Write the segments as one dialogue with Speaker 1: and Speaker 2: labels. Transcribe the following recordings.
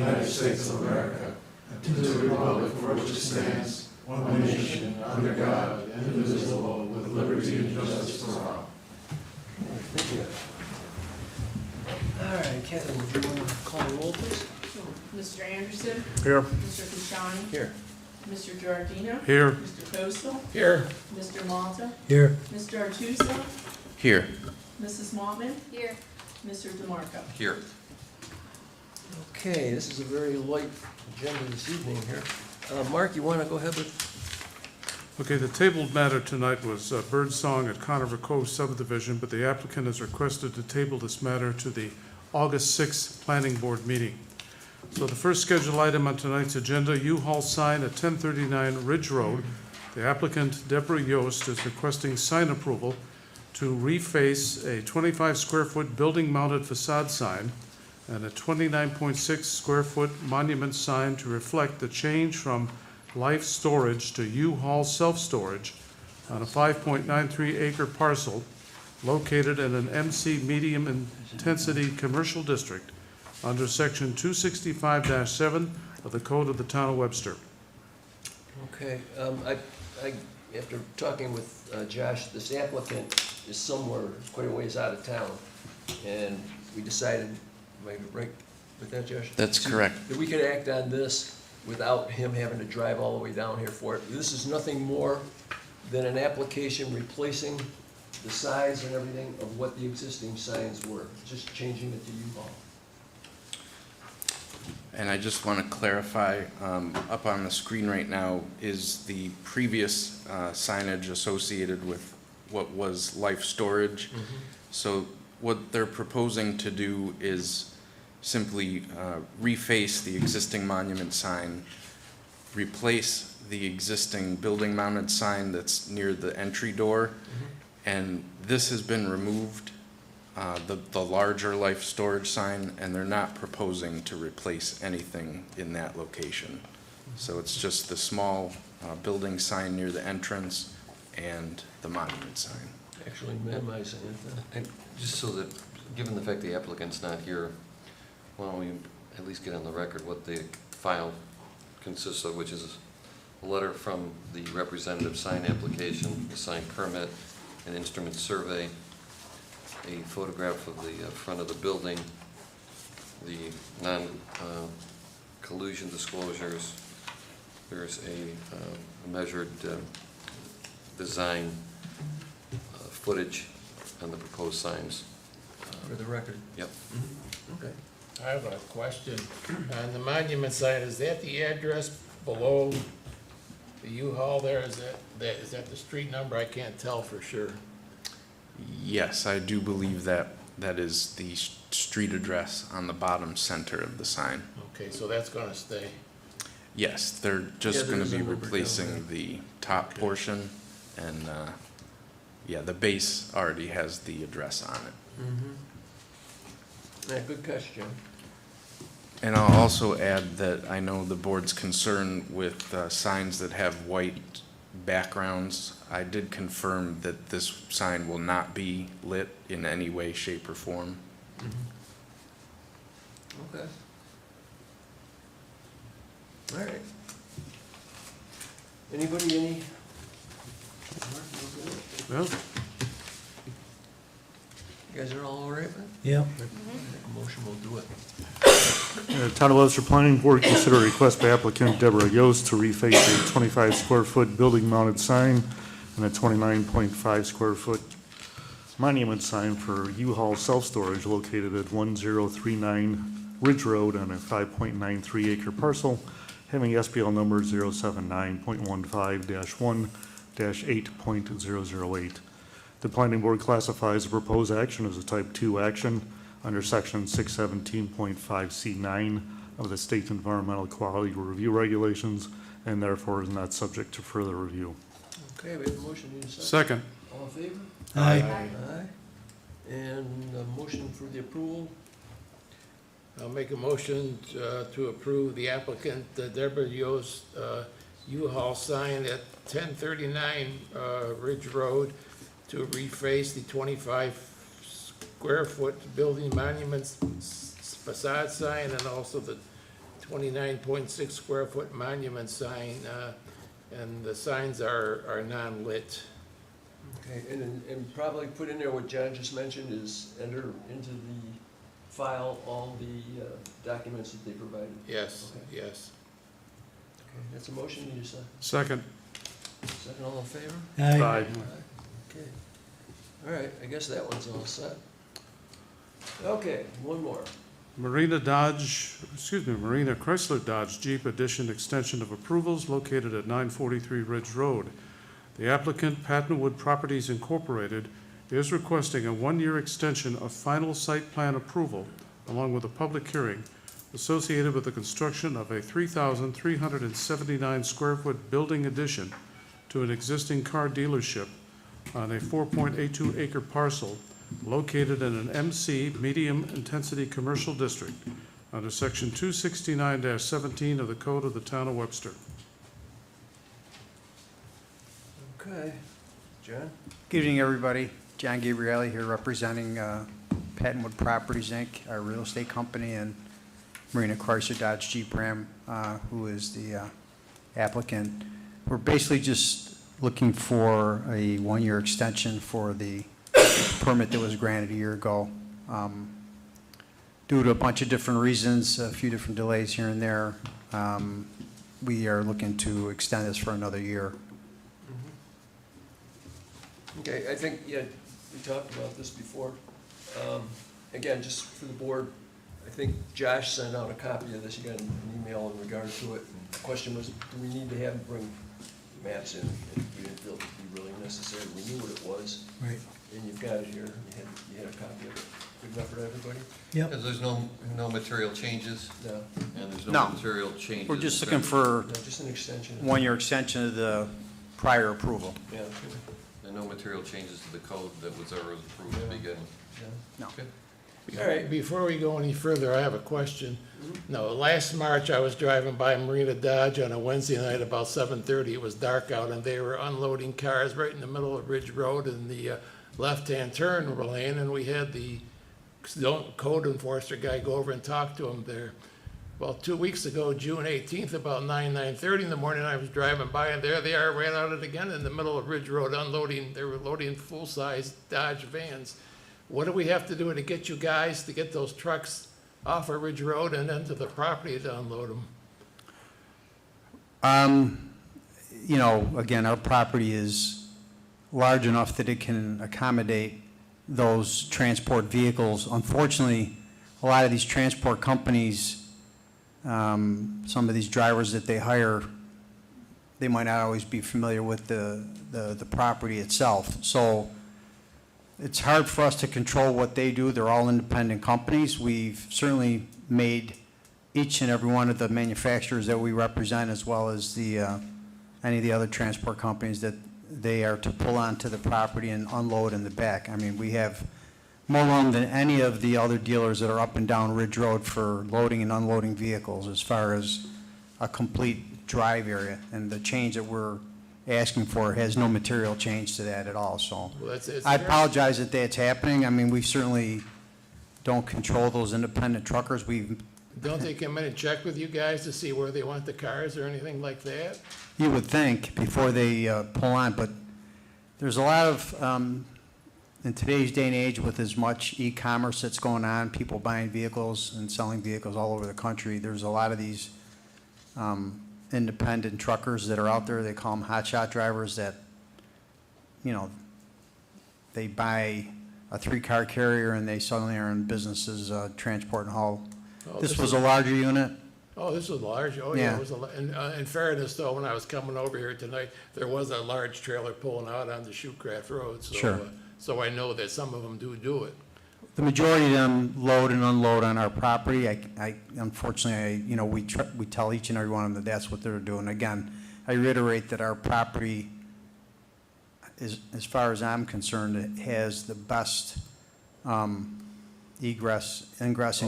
Speaker 1: United States of America, and to the republic for which it stands, one nation, under God, indivisible, with liberty and justice for all.
Speaker 2: Thank you. All right, Catherine, would you want to call the roll, please?
Speaker 3: Mr. Anderson?
Speaker 4: Here.
Speaker 3: Mr. Kashani?
Speaker 2: Here.
Speaker 3: Mr. Giardino?
Speaker 4: Here.
Speaker 3: Mr. Coastal?
Speaker 4: Here.
Speaker 3: Mr. Malta?
Speaker 2: Here.
Speaker 3: Mr. Artuso?
Speaker 5: Here.
Speaker 3: Mrs. Mottman?
Speaker 6: Here.
Speaker 3: Mr. DeMarco?
Speaker 5: Here.
Speaker 2: Okay, this is a very light agenda this evening here. Mark, you want to go ahead with?
Speaker 4: Okay, the tabled matter tonight was bird song at Conover Cove subdivision, but the applicant has requested to table this matter to the August 6th Planning Board meeting. So the first scheduled item on tonight's agenda, U-Haul sign at 1039 Ridge Road. The applicant, Deborah Yost, is requesting sign approval to reface a 25-square-foot building-mounted facade sign and a 29.6-square-foot monument sign to reflect the change from Life Storage to U-Haul Self-Storage on a 5.93-acre parcel located in an MC medium intensity commercial district under section 265-7 of the Code of the Town of Webster.
Speaker 2: Okay, after talking with Josh, this applicant is somewhere quite a ways out of town, and we decided, am I right with that, Josh?
Speaker 5: That's correct.
Speaker 2: That we could act on this without him having to drive all the way down here for it. This is nothing more than an application replacing the size and everything of what the existing signs were, just changing it to U-Haul.
Speaker 5: And I just want to clarify, up on the screen right now is the previous signage associated with what was Life Storage. So what they're proposing to do is simply reface the existing monument sign, replace the existing building-mounted sign that's near the entry door, and this has been removed, the larger Life Storage sign, and they're not proposing to replace anything in that location. So it's just the small building sign near the entrance and the monument sign.
Speaker 2: Actually minimizing it.
Speaker 7: And just so that, given the fact the applicant's not here, why don't we at least get on the record what the file consists of, which is a letter from the representative sign application, the sign permit, an instrument survey, a photograph of the front of the building, the non-collusion disclosures. There's a measured design footage on the proposed signs.
Speaker 2: For the record.
Speaker 7: Yep.
Speaker 2: Okay.
Speaker 8: I have a question. On the monument sign, is that the address below the U-Haul there? Is that the street number? I can't tell for sure.
Speaker 5: Yes, I do believe that is the street address on the bottom center of the sign.
Speaker 8: Okay, so that's gonna stay.
Speaker 5: Yes, they're just
Speaker 2: Yeah, there
Speaker 5: going
Speaker 2: is
Speaker 5: to
Speaker 2: a
Speaker 5: be
Speaker 2: number down
Speaker 5: replacing the top portion, and yeah, the base already has the address on it.
Speaker 2: Yeah, good question.
Speaker 5: And I'll also add that I know the board's concern with signs that have white backgrounds. I did confirm that this sign will not be lit in any way, shape, or form.
Speaker 2: Okay. All right. Anybody, any?
Speaker 4: Well,
Speaker 2: You guys are all right, man?
Speaker 9: Yeah.
Speaker 2: Motion will do it.
Speaker 4: Town of Webster Planning Board consider a request by applicant Deborah Yost to reface a 25-square-foot building-mounted sign and a 29.5-square-foot monument sign for U-Haul Self-Storage located at 1039 Ridge Road on a 5.93-acre parcel having SBL number 079.15-1-8.008. The Planning Board classifies the proposed action as a Type 2 action under Section 617.5C9 of the State Environmental Quality Review Regulations, and therefore is not subject to further review.
Speaker 2: Okay, we have a motion, need a second?
Speaker 4: Second.
Speaker 2: All in favor?
Speaker 9: Aye.
Speaker 2: Aye. And a motion for the approval?
Speaker 8: I'll make a motion to approve the applicant Deborah Yost U-Haul sign at 1039 Ridge Road to reface the 25-square-foot building monuments facade sign and also the 29.6 square foot monument sign, and the signs are non-lit.
Speaker 2: Okay, and probably put in there what John just mentioned is enter into the file all the documents that they provided.
Speaker 8: Yes,
Speaker 2: Okay.
Speaker 8: yes.
Speaker 2: Okay, that's a motion, you just
Speaker 4: Second.
Speaker 2: second, all in favor?
Speaker 4: Aye.
Speaker 2: Okay. All right, I guess that one's all set. Okay, one more.
Speaker 4: Marina Chrysler Dodge Jeep Edition extension of approvals located at 943 Ridge Road. The applicant, Pattonwood Properties Incorporated, is requesting a one-year extension of final site plan approval, along with a public hearing associated with the construction of a 3,379 square foot building addition to an existing car dealership on a 4.82 acre parcel located in an MC Medium Intensity Commercial District under Section 269-17 of the Code of the Town of Webster.
Speaker 2: Okay, John?
Speaker 6: Good evening, everybody. John Gabrielli here representing Pattonwood Properties, Inc., our real estate company, and Marina Chrysler Dodge Jeep Ram, who is the applicant. We're basically just looking for a one-year extension for the permit that was granted a year ago. Due to a bunch of different reasons, a few different delays here and there, we are looking to extend this for another year.
Speaker 2: Okay, I think, yeah, we talked about this before. Again, just for the board, I think Josh sent out a copy of this. You got an email in regard to it. And the question was, do we need to have him bring maps in? And we didn't feel it would be really necessary. We knew what it was.
Speaker 9: Right.
Speaker 2: And you've got it here. You had a copy of it. Good enough for everybody?
Speaker 9: Yep.
Speaker 7: Because there's no material changes,
Speaker 2: No,
Speaker 7: and there's
Speaker 6: No.
Speaker 7: no material changes.
Speaker 6: We're just looking for
Speaker 2: no, just an extension.
Speaker 6: one-year extension of the prior approval.
Speaker 2: Yeah,
Speaker 7: And no material changes to the code that was ever approved at the beginning.
Speaker 2: yeah.
Speaker 6: No.
Speaker 7: Okay.
Speaker 2: All right.
Speaker 8: Before we go any further, I have a question. No, last March, I was driving by Marina Dodge on a Wednesday night about 7:30. It was dark out, and they were unloading cars right in the middle of Ridge Road in the left-hand turn lane, and we had the code enforcer guy go over and talk to him there. Well, 2 weeks ago, June 18th, about 9:30 in the morning, I was driving by, and there they are, ran out of it again in the middle of Ridge Road, unloading. They were loading full-size Dodge vans. What do we have to do to get you guys to get those trucks off of Ridge Road and into the property to unload them?
Speaker 6: You know, again, our property is large enough that it can accommodate those transport vehicles. Unfortunately, a lot of these transport companies, some of these drivers that they hire, they might not always be familiar with the property itself. So it's hard for us to control what they do. They're all independent companies. We've certainly made each and every one of the manufacturers that we represent, as well as the any of the other transport companies, that they are to pull onto the property and unload in the back. I mean, we have more room than any of the other dealers that are up and down Ridge Road for loading and unloading vehicles as far as a complete drive area. And the change that we're asking for has no material change to that at all, so.
Speaker 8: Well, it's
Speaker 6: I
Speaker 8: very-
Speaker 6: apologize that that's happening. I mean, we certainly don't control those independent truckers.
Speaker 8: Don't they come in and check with you guys to see where they want the cars or anything like that?
Speaker 6: You would think before they pull on, but there's a lot of, in today's day and age, with as much e-commerce that's going on, people buying vehicles and selling vehicles all over the country, there's a lot of these independent truckers that are out there. They call them hotshot drivers that, you know, they buy a 3-car carrier and they suddenly are in businesses, transport and haul.
Speaker 8: Oh,
Speaker 6: This was a larger unit.
Speaker 8: Oh, this was large, oh, yeah,
Speaker 6: Yeah.
Speaker 8: it was and in fairness, though, when I was coming over here tonight, there was a large trailer pulling out onto Shoecraft Road, so.
Speaker 6: Sure.
Speaker 8: So I know that some of them do it.
Speaker 6: The majority of them load and unload on our property. Unfortunately, you know, we tell each and every one of them that that's what they're doing. Again, I reiterate that our property is, as far as I'm concerned, it has the best ingress and egress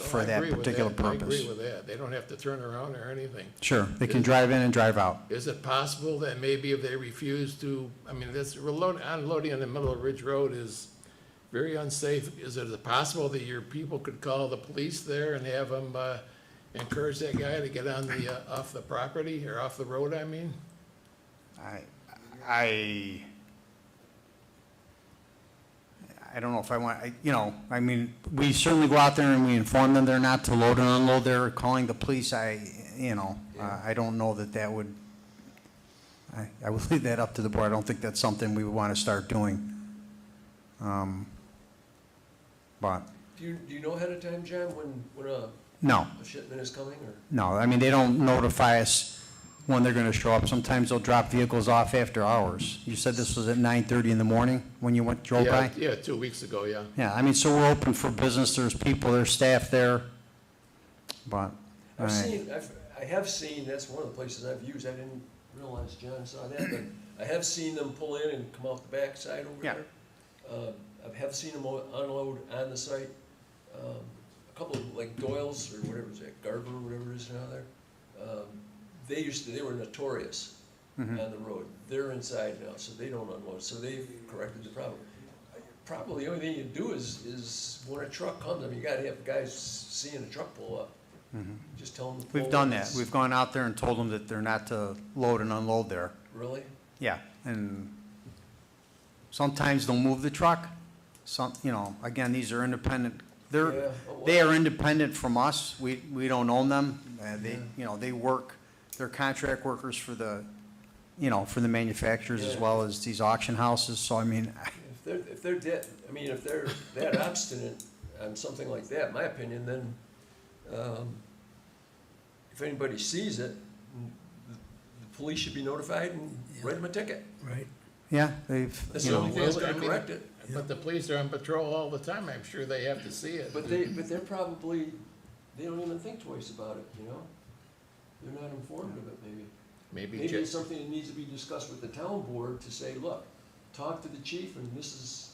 Speaker 6: for
Speaker 8: I
Speaker 6: that
Speaker 8: agree with
Speaker 6: particular
Speaker 8: that. I
Speaker 6: purpose.
Speaker 8: agree with that. They don't have to turn around or anything.
Speaker 6: Sure, they can drive in and drive out.
Speaker 8: Is it possible that maybe if they refuse to, I mean, this unloading in the middle of Ridge Road is very unsafe. Is it possible that your people could call the police there and have them encourage that guy to get on the, off the property, or off the road, I mean?
Speaker 6: I don't know if I want, I mean, we certainly go out there and we inform them they're not to load and unload there, calling the police, I don't know that would, I would leave that up to the board. I don't think that's something we would want to start doing. But,
Speaker 2: Do you know ahead of time, John, when a
Speaker 6: no,
Speaker 2: shipment is coming, or?
Speaker 6: no, I mean, they don't notify us when they're going to show up. Sometimes they'll drop vehicles off after hours. You said this was at 9:30 in the morning when you drove by?
Speaker 8: Yeah, 2 weeks ago, yeah.
Speaker 6: Yeah, I mean, so we're open for business, there's people, there's staff there, but,
Speaker 2: I have seen, that's one of the places I've used, I didn't realize John saw that, but I have seen them pull in and come off the backside over
Speaker 6: Yeah.
Speaker 2: there. I have seen them unload on the site. A couple of, like Doyle's or whatever, is that Garber or whatever it is now there? They were notorious on the road. They're inside now, so they don't unload, so they've corrected the problem. Probably the only thing you do is when a truck comes, I mean, you gotta have guys seeing a truck pull up. Just tell them to pull
Speaker 6: we've done
Speaker 2: up.
Speaker 6: that. We've gone out there and told them that they're not to load and unload there.
Speaker 2: Really?
Speaker 6: Yeah, and sometimes they'll move the truck, again, these are independent,
Speaker 2: Yeah.
Speaker 6: they are independent from us, we don't own them, they work, they're contract workers for the, for the manufacturers as
Speaker 2: Yeah.
Speaker 6: well as these auction houses, so I mean,
Speaker 2: If they're if they're that obstinate on something like that, in my opinion, then, if anybody sees it, the police should be notified and write them a ticket.
Speaker 9: Right.
Speaker 6: yeah, they've,
Speaker 2: That's the only thing that's
Speaker 8: Well, I
Speaker 2: gonna
Speaker 8: mean-
Speaker 2: correct it.
Speaker 8: But the police are on patrol all the time, I'm sure they have to see it.
Speaker 2: But they're probably, they don't even think twice about it, you know? They're not informed of it, maybe.
Speaker 8: Maybe
Speaker 2: Maybe it's
Speaker 8: check,
Speaker 2: something that needs to be discussed with the town board to say, look, talk to the chief and this is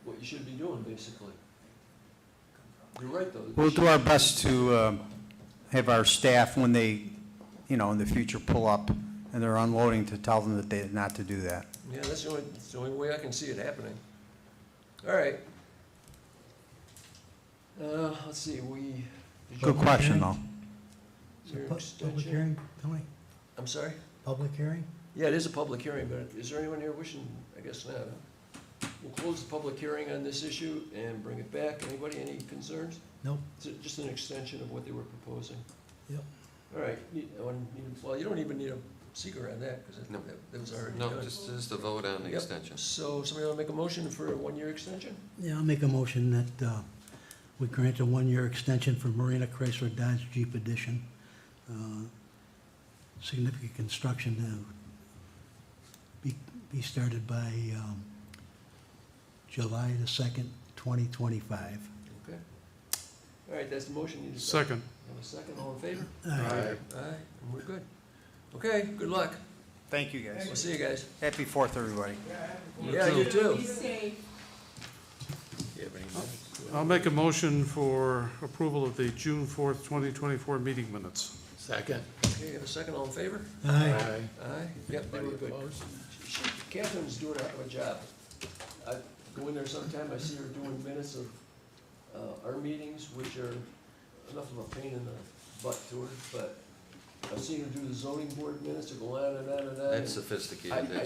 Speaker 2: what you should be doing, basically. You're right, though.
Speaker 6: we'll do our best to have our staff, when they, in the future, pull up and they're unloading, to tell them that they, not to do that.
Speaker 2: Yeah, that's the only way I can see it happening. All right. Let's see,
Speaker 6: Good question, though.
Speaker 2: Is there an
Speaker 9: Public
Speaker 2: extension?
Speaker 9: hearing, Tony?
Speaker 2: I'm sorry?
Speaker 9: Public hearing?
Speaker 2: Yeah, it is a public hearing, but is there anyone here wishing, I guess not, huh? We'll close the public hearing on this issue and bring it back. Anybody, any concerns?
Speaker 9: Nope.
Speaker 2: It's just an extension of what they were proposing.
Speaker 9: Yep.
Speaker 2: All right, well, you don't even need a seeker on that, because
Speaker 7: No.
Speaker 2: that was already
Speaker 7: No,
Speaker 2: done.
Speaker 7: just a vote on the
Speaker 2: Yep.
Speaker 7: extension.
Speaker 2: So somebody want to make a motion for a one-year extension?
Speaker 9: Yeah, I'll make a motion that we grant a one-year extension for Marina Chrysler Dodge Jeep Edition. Significant construction to be started by July the 2nd, 2025.
Speaker 2: Okay. All right, that's the motion. You just
Speaker 4: Second.
Speaker 2: have a second, all in favor?
Speaker 9: Aye.
Speaker 2: Aye, and we're good. Okay, good luck.
Speaker 6: Thank you, guys.
Speaker 2: We'll see you guys.
Speaker 6: Happy 4th, everybody.
Speaker 2: Yeah, you too.
Speaker 3: Be safe.
Speaker 8: you have any minutes?
Speaker 4: I'll make a motion for approval of the June 4th, 2024 meeting minutes.
Speaker 8: Second.
Speaker 2: Okay, have a second, all in favor?
Speaker 9: Aye.
Speaker 2: Aye. Yep, they were
Speaker 8: Anybody
Speaker 2: good.
Speaker 8: opposed?
Speaker 2: Catherine's doing a heck of a job. I go in there sometime, I see her doing minutes of our meetings, which are enough of a pain in the butt to her, but I've seen her do the zoning board minutes, to go on and on and on.
Speaker 7: That's sophisticated.
Speaker 2: I